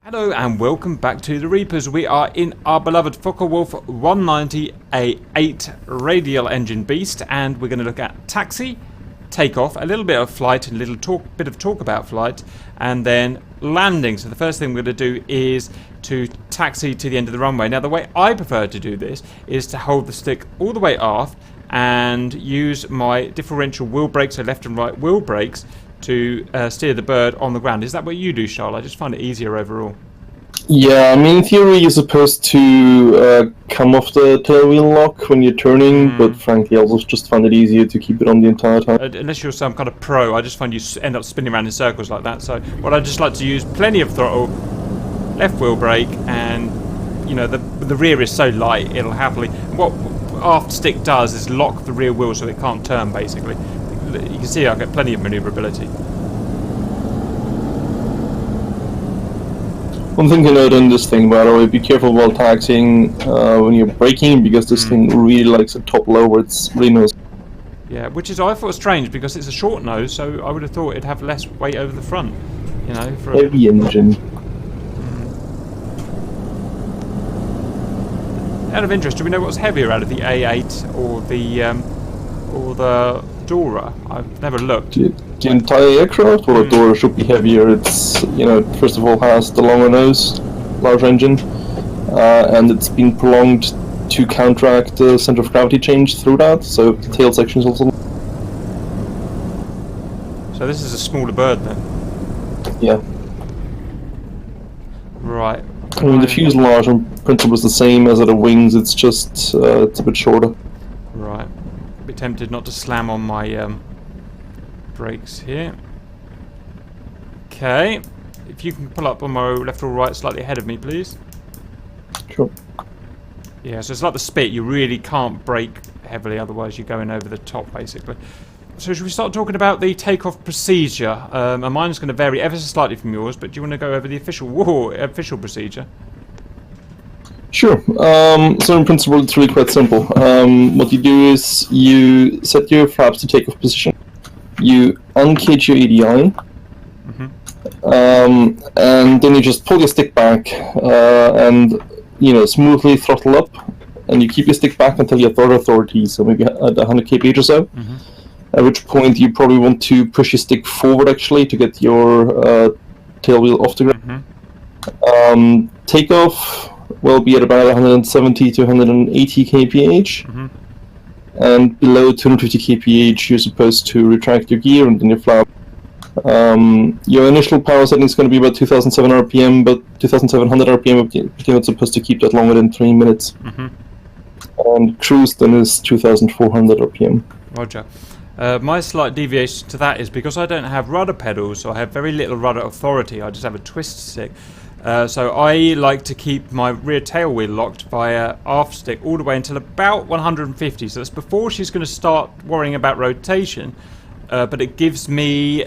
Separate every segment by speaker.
Speaker 1: Hello and welcome back to the Reapers. We are in our beloved Focke-Wulf 190 A-8 radial engine beast, and we're going to look at taxi, takeoff, a little bit of flight, and a little bit of talk about flight, and then landing. So the first thing we're going to do is to taxi to the end of the runway. Now the way I prefer to do this is to hold the stick all the way aft and use my differential wheel brakes, so left and right wheel brakes, to steer the bird on the ground. Is that what you do, Charles? I just find it easier overall.
Speaker 2: Yeah, I mean, in theory you're supposed to come off the tail wheel lock when you're turning, but frankly I also just find it easier to keep it on the entire time.
Speaker 1: Unless you're some kind of pro, I just find you end up spinning around in circles like that. So what I just like to use, plenty of throttle, left wheel brake, and you know the rear is so light it'll happily. What aft stick does is lock the rear wheel so it can't turn, basically. You can see I get plenty of manoeuvrability.
Speaker 2: One thing to note on this thing, by the way, be careful while taxiing when you're braking, because this thing really likes a top low where it's really nose.
Speaker 1: Yeah, which is I thought strange because it's a short nose, so I would have thought it'd have less weight over the front. You know, for
Speaker 2: heavy engine.
Speaker 1: Out of interest, do we know what's heavier out of the A8 or the Dora? I've never looked.
Speaker 2: The entire aircraft, well, the Dora should be heavier. It's, you know, first of all has the longer nose, large engine, and it's been prolonged to counteract the center of gravity change through that, so the tail section is also...
Speaker 1: So this is a smaller bird then?
Speaker 2: Yeah.
Speaker 1: Right.
Speaker 2: I mean, the fuselage in principle is the same as at the wings, it's just it's a bit shorter.
Speaker 1: Right. Be tempted not to slam on my brakes here. Okay. If you can pull up on my left or right slightly ahead of me, please.
Speaker 2: Sure.
Speaker 1: Yeah, so it's like the Spit, you really can't brake heavily, otherwise you're going over the top, basically. So should we start talking about the takeoff procedure? And mine's going to vary ever so slightly from yours, but do you want to go over the official procedure? Sure.
Speaker 2: So in principle it's really quite simple. What you do is you set your flaps to takeoff position, you uncage your ADI, and then you just pull your stick back and, you know, smoothly throttle up, and you keep your stick back until you're throttle authority, so maybe at 100 kph or so. At which point you probably want to push your stick forward actually to get your tail wheel off the ground. Takeoff will be at about 170 to 180 kph, and below 250 kph you're supposed to retract your gear and then your flap. Your initial power setting is going to be about 2,700 RPM, but 2,700 RPM you're not supposed to keep that longer than 3 minutes. And cruise then is 2,400 RPM.
Speaker 1: Roger. My slight deviation to that is because I don't have rudder pedals, so I have very little rudder authority, I just have a twist stick. So I like to keep my rear tail wheel locked via aft stick all the way until about 150, so that's before she's going to start worrying about rotation, but it gives me,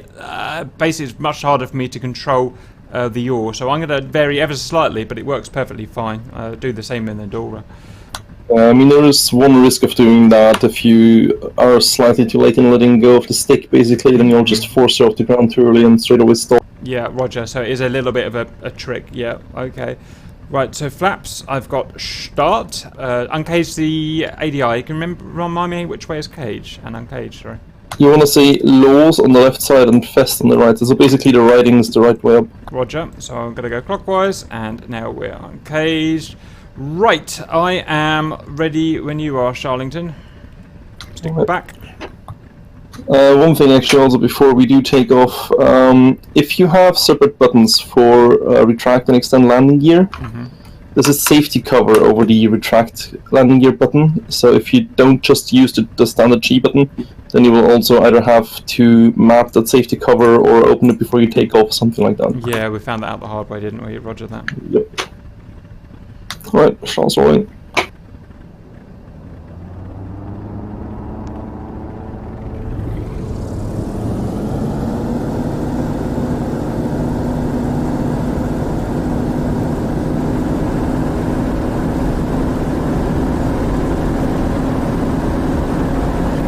Speaker 1: basically it's much harder for me to control the yaw, so I'm going to vary ever so slightly, but it works perfectly fine. Do the same in the Dora.
Speaker 2: I mean, there is one risk of doing that. If you are slightly too late in letting go of the stick, basically, then you'll just force her off the ground too early and straight away stop.
Speaker 1: Yeah, roger. So it is a little bit of a trick. Yeah, okay. Right, so flaps, I've got start. Uncage the ADI. Can you remind me which way is cage and uncage, sorry?
Speaker 2: You want to say lows on the left side and fest on the right. So basically the writing is the right way up.
Speaker 1: Roger. So I'm going to go clockwise, and now we're uncaged. Right, I am ready when you are, Charlington. Stick back.
Speaker 2: One thing actually also before we do take off, if you have separate buttons for retract and extend landing gear, there's a safety cover over the retract landing gear button, so if you don't just use the standard G button, then you will also either have to map that safety cover or open it before you take off, something like that.
Speaker 1: Yeah, we found that out the hard way, didn't we? Roger that.
Speaker 2: Yep. Alright, Charles rolling.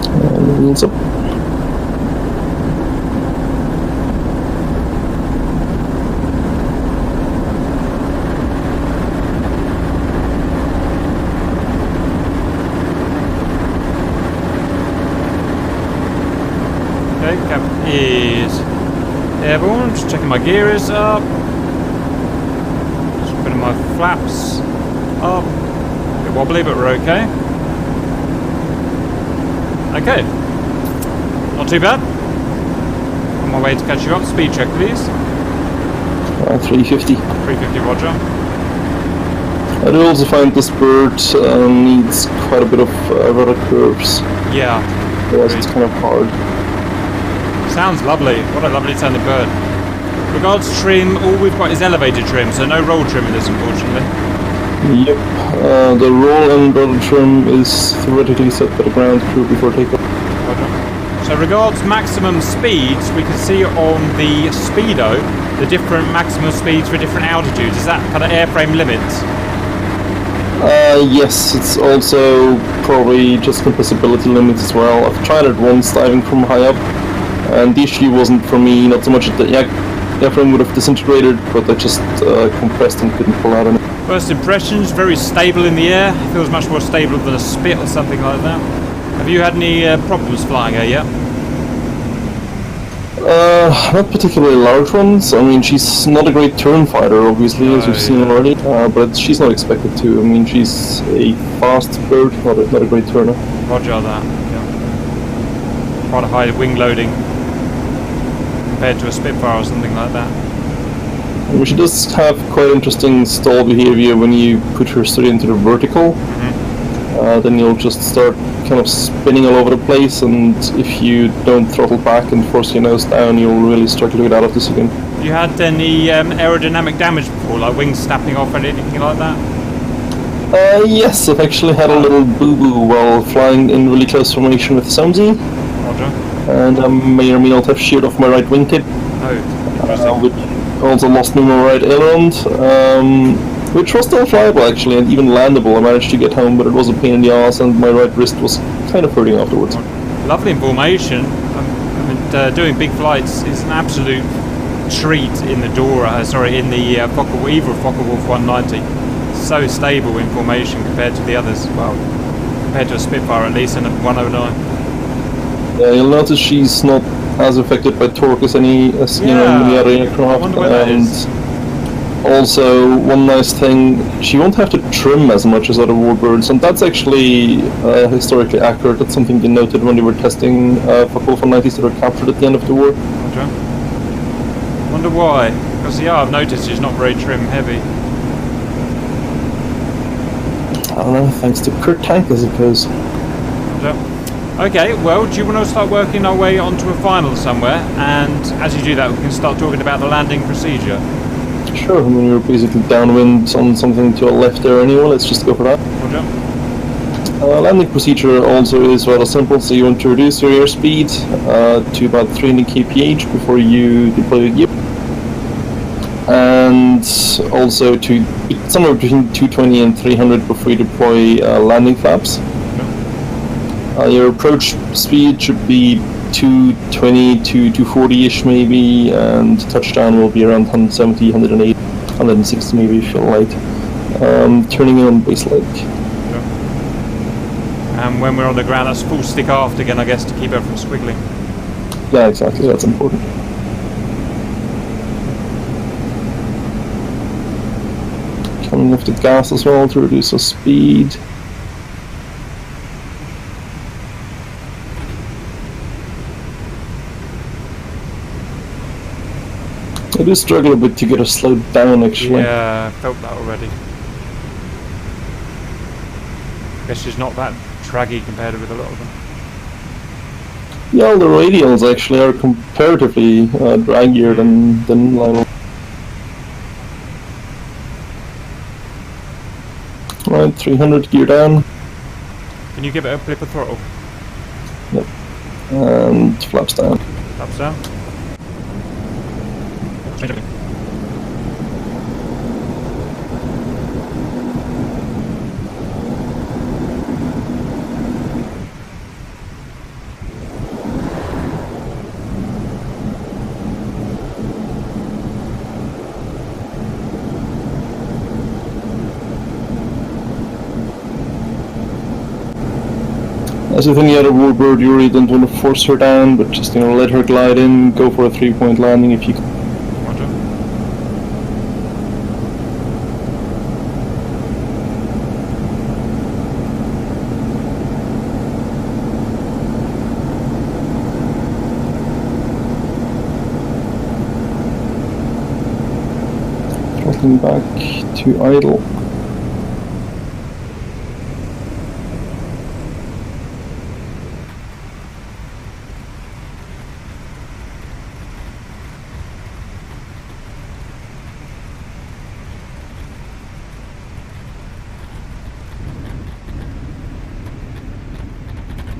Speaker 2: And wheels up.
Speaker 1: airborne. Just checking my gear is up. Just putting my flaps up. A bit wobbly, but we're okay. Okay. Not too bad. On my way to catch you up. Speed check, please.
Speaker 2: 350.
Speaker 1: 350, roger.
Speaker 2: I do also find this bird needs quite a bit of rudder curves.
Speaker 1: Yeah.
Speaker 2: Otherwise it's kind of hard.
Speaker 1: Sounds lovely. What a lovely sounding bird. Regards trim, all we've got is elevated trim, so no roll trim in this, unfortunately.
Speaker 2: Yep. The roll and rudder trim is theoretically set by the ground crew before takeoff.
Speaker 1: Roger. So regards maximum speeds, we can see on the speedo the different maximum speeds for different altitudes. Is that kind of airframe limits?
Speaker 2: Yes, it's also probably just compressibility limits as well. I've tried it once diving from high up, and the issue wasn't for me, not so much that the airframe would have disintegrated, but I just compressed and couldn't pull out any.
Speaker 1: First impressions, very stable in the air. Feels much more stable than a Spit or something like that. Have you had any problems flying her yet?
Speaker 2: Not particularly large ones. I mean, she's not a great turn fighter, obviously, as we've seen already, but she's not expected to. I mean, she's a fast bird, not a great turner.
Speaker 1: Roger that, yeah. Quite a high wing loading compared to a Spitfire or something like that.
Speaker 2: I mean, she does have quite interesting stall behavior when you put her straight into the vertical. Then you'll just start kind of spinning all over the place, and if you don't throttle back and force your nose down, you'll really struggle to get out of this again.
Speaker 1: You had any aerodynamic damage before, like wings snapping off or anything like that?
Speaker 2: Yes, I've actually had a little boo-boo while flying in really close formation with Somsy.
Speaker 1: Roger.
Speaker 2: And I may or may not have sheared off my right wingtip.
Speaker 1: Oh, interesting.
Speaker 2: Which also lost me my right aileron, which was still flyable actually, and even landable. I managed to get home, but it was a pain in the ass, and my right wrist was kind of hurting afterwards.
Speaker 1: Lovely information. I mean, doing big flights is an absolute treat in the Dora, in the Focke-Wulf 190. So stable in formation compared to the others. Well, compared to a Spitfire at least, and a 109.
Speaker 2: Yeah, you'll notice she's not as affected by torque as any the other aircraft.
Speaker 1: I wonder why that is.
Speaker 2: Also, one nice thing, she won't have to trim as much as other warbirds, and that's actually historically accurate. That's something they noted when they were testing Focke-Wulf 190s that were captured at the end of the war.
Speaker 1: Okay. Wonder why? Because I've noticed she's not very trim heavy.
Speaker 2: I don't know, thanks to Kurt Tank, I suppose.
Speaker 1: Okay, well, do you want to start working our way onto a final somewhere? And as you do that, we can start talking about the landing procedure.
Speaker 2: Sure, I mean, you're basically downwind on something to our left there anyway, let's just go for that.
Speaker 1: Roger.
Speaker 2: Landing procedure also is rather simple, so you want to reduce your airspeed to about 300 kph before you deploy your gear. And also to somewhere between 220 and 300 before you deploy landing flaps. Your approach speed should be 220 to 240-ish maybe, and touchdown will be around 170, 180, 160 maybe if you're light. Turning in on base leg.
Speaker 1: And when we're on the ground, that's full stick aft again, I guess, to keep it from squiggling.
Speaker 2: Yeah, exactly, that's important. Coming off the gas as well to reduce our speed. I do struggle a bit to get her slowed down actually.
Speaker 1: Yeah, I felt that already. I guess she's not that draggy compared with a lot of them.
Speaker 2: Yeah, all the radials actually are comparatively draggier than Lionel. Right, 300 gear down.
Speaker 1: Can you give it a flip of throttle?
Speaker 2: Yep. And flaps down.
Speaker 1: Flaps down.
Speaker 2: As with any other warbird, you really don't want to force her down, but just, let her glide in, go for a 3-point landing if you can.
Speaker 1: Roger.
Speaker 2: Throttling back to idle.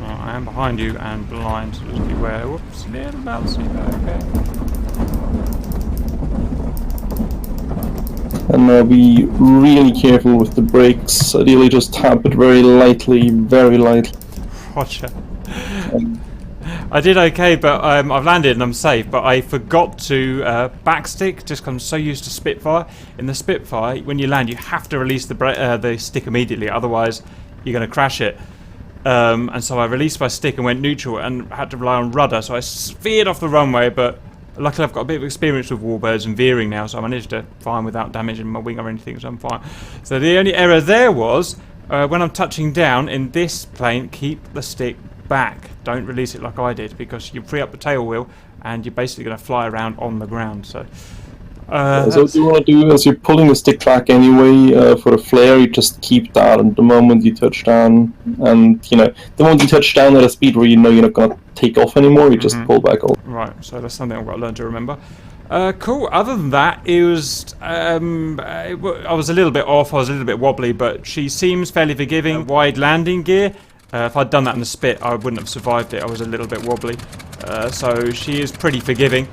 Speaker 1: I am behind you and blind, so just beware. Whoops, little bouncy, but okay.
Speaker 2: And be really careful with the brakes. Ideally just tap it very lightly, very lightly.
Speaker 1: Roger. I did okay, but I've landed and I'm safe, but I forgot to backstick, just 'cause I'm so used to Spitfire. In the Spitfire, when you land, you have to release the stick immediately, otherwise you're going to crash it. And so I released my stick and went neutral and had to rely on rudder, so I veered off the runway, but luckily I've got a bit of experience with warbirds and veering now, so I managed to fly without damaging my wing or anything, so I'm fine. So the only error there was, when I'm touching down in this plane, keep the stick back. Don't release it like I did, because you free up the tail wheel and you're basically going to fly around on the ground. So
Speaker 2: so what you want to do is you're pulling the stick back anyway for a flare. You just keep that, and the moment you touch down, and the moment you touch down at a speed where you're not going to take off anymore, you just pull back off.
Speaker 1: Right, so that's something I've got to learn to remember. Cool. Other than that, it was I was a little bit off. I was a little bit wobbly, but she seems fairly forgiving. Wide landing gear. If I'd done that in the spit, I wouldn't have survived it. I was a little bit wobbly. So she is pretty forgiving.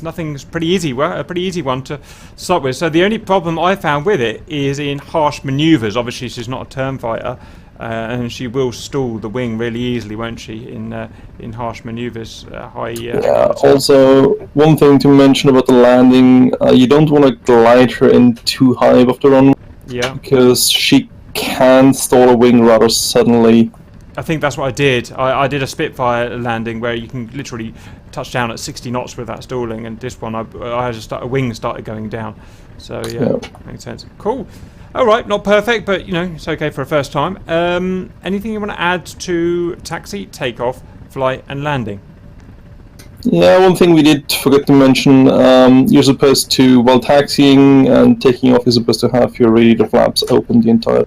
Speaker 1: Nothing's pretty easy. A pretty easy one to start with. So the only problem I found with it is in harsh manoeuvres. Obviously, she's not a turn fighter, and she will stall the wing really easily, won't she? In harsh manoeuvres,
Speaker 2: yeah. Also, one thing to mention about the landing: you don't want to glide her in too high above the runway.
Speaker 1: Yeah.
Speaker 2: Because she can stall a wing rather suddenly.
Speaker 1: I think that's what I did. I did a Spitfire landing where you can literally touch down at 60 knots without stalling, and this one I just a wing started going down. So yeah, makes sense. Cool. All right, not perfect, but it's okay for a first time. Anything you want to add to taxi, takeoff, flight, and landing?
Speaker 2: Yeah, one thing we did forget to mention, you're supposed to, while taxiing and taking off, you're supposed to have your radiator flaps open the entire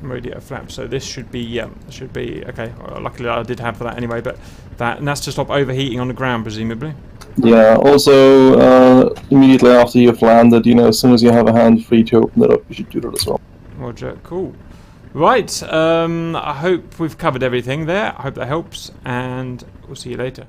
Speaker 1: radiator flap, so this should be okay. Luckily I did have for that anyway, but that's to stop overheating on the ground, presumably.
Speaker 2: Yeah, also immediately after you've landed, as soon as you have a hand free to open it up, you should do that as well.
Speaker 1: Roger, cool. Right, I hope we've covered everything there. I hope that helps, and we'll see you later.